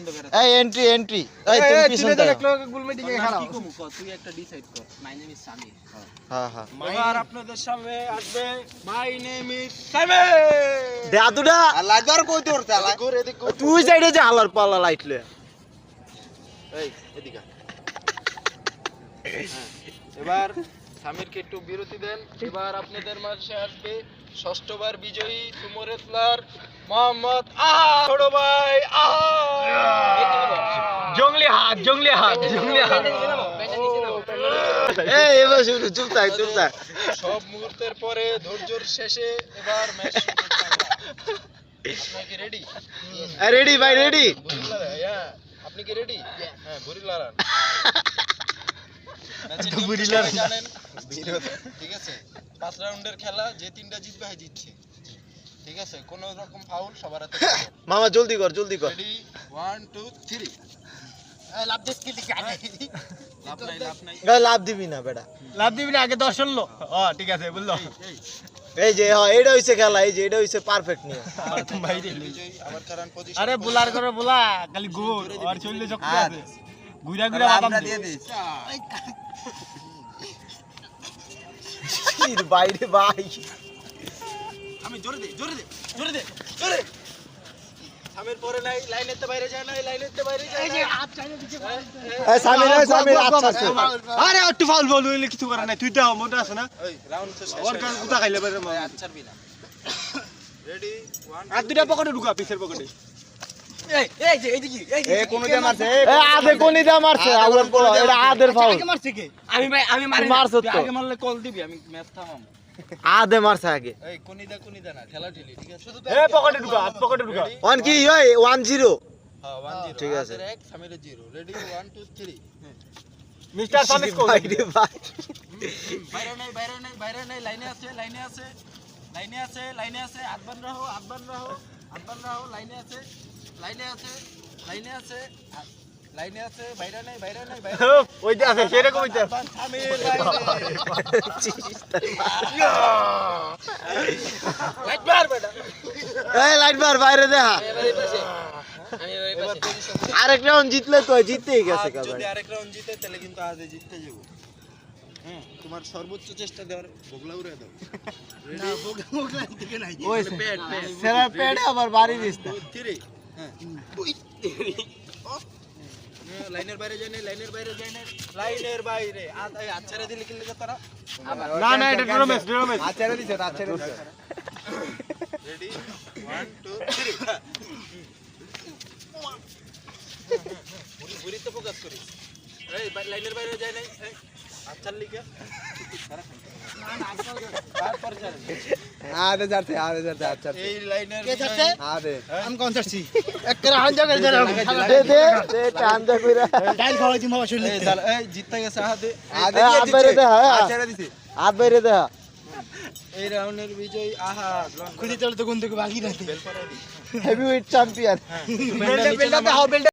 বন্ধ করে এই এন্ট্রি এন্ট্রি এই তুমি পিছন দাও গুল মিটিং এ খারাপ কি কমু ক তুই একটা ডিসাইড কর মাই নেম ইজ সামির হ্যাঁ হ্যাঁ এবার আপনাদের সামনে আসবে মাই নেম ইজ সামির দাদুডা লাইদার কই তোর চালা ঘুরে এদিক তুই সাইডে যা হালার পাল্লা লাইট লয়ে এই এদিকে এবার সামিরকে একটু বিরতি দেন এবার আপনাদের মাঝে আসবে ষষ্ঠবার বিজয়ী সুমো রেসলার মোহাম্মদ ছোট ভাই জংলি হাত এই এবার শুরু চুপ থাক সব মুহূর্তের পরে ধৈর্যের শেষে এবার ম্যাচ আপনি কি রেডি রেডি ভাই রেডি আপনি কি রেডি হ্যাঁ বুড়ি লারান জানেন ঠিক আছে 5 রাউন্ডের খেলা যে তিনটা জিতবে হয় জিতছে ঠিক আছে কোন রকম ফাউল সবার হাতে মামা জলদি কর রেডি 1 2 3 লাভ দিস কি লিখা লাভ নাই গায় লাভ দিবি না বেটা লাভ দিবি না আগে দর্শন লো ঠিক আছে বললো এই যে হ্যাঁ এটা হইছে খেলা এই যে এটা হইছে পারফেক্ট নিয়ে ভাই বিজয় আবার কারণ পজিশন আরে বুলার করে বুলা খালি গোল আর চললে চক্কর আছে গুইরা বাদাম দিয়ে দিস এর বাইরে ভাই আমি জোরে দে সামির পরে নাই লাইনেতে বাইরে যায় না লাইনেতে বাইরে যায় এই যে হাত চাইলে দিছে এই সামির আচ্ছা আছে আরে একটু ফাউল বল হইলে কিছু করে না তুই দাও মোটা আছে না এই রাউন্ড তো শেষ ওর কার কুতা খাইলে বাইরে আচ্ছা বিনা রেডি 1 আর দুটা পকেটে ঢুকা পিছের পকেটে এই যে এইদিকে এই কোন দে মারছে এই আধে কোনি দা মারছে আউর বড় এটা আদের ফাউল আগে মারছে কে আমি মারি মারছ তো আগে মারলে কল দিবি আমি ম্যাচ থামাম আধে মারছে আগে এই কোনি দা না খেলা ঢিলি ঠিক আছে শুধু এই পকেটে ঢুকা হাত পকেটে ঢুকা অন কি ওই 1-0 হ্যাঁ 1-0 ঠিক আছে 1 সামিরের 0 রেডি 1 2 3 মিস্টার সামিস কো বাইরে ভাই বাইরে নাই লাইনে আছে হাত বান রাখো লাইনে আছে বাইরে নাই ওই যে আছে সেরকম হইছে সামির লাইট মার বেটা এই লাইট মার বাইরে দেখা এবার পজিশন আরেক রাউন্ড জিতলে তো জিততেই গেছে যদি কাবাডি আরেক রাউন্ড জিতে তাহলে কিন্তু আজ জিততে যাব হ্যাঁ তোমার সর্বোচ্চ চেষ্টা দেওয়ার ভোগলা উড়ে দাও রেডি ভোগলা দিকে নাই ওই পেট সেরা পেড়ে আবার বাড়ি দিস না 3 হ্যাঁ লাইনের বাইরে যায় না লাইনের বাইরে আচ্ছারে দিলে কি লাগে তারা না এটা ড্রোমেস আচারে দিছে রেডি 1 2 3 বুড়ি তো ফোকাস করি এই লাইনের বাইরে যায় নাই আচ্ছার লিখে তারপর যায় আরে যাচ্ছে আচ্ছা এই লাইনের কে যাচ্ছে আরে আমি কোন চাচ্ছি একরা হাঞ্জা করে দে টান্দা কইরা ডাইল খাওয়াই দিম বাবা শুনলে এই জিততে গেছে হাতে আবেরে দে আচারে দিছে আবেরে দে এই রাউন্ডের বিজয় খুঁজে চলে তো কোন থেকে বাকি রাখি হেভিওয়েট চ্যাম্পিয়ন বেলটা দাও বেলটা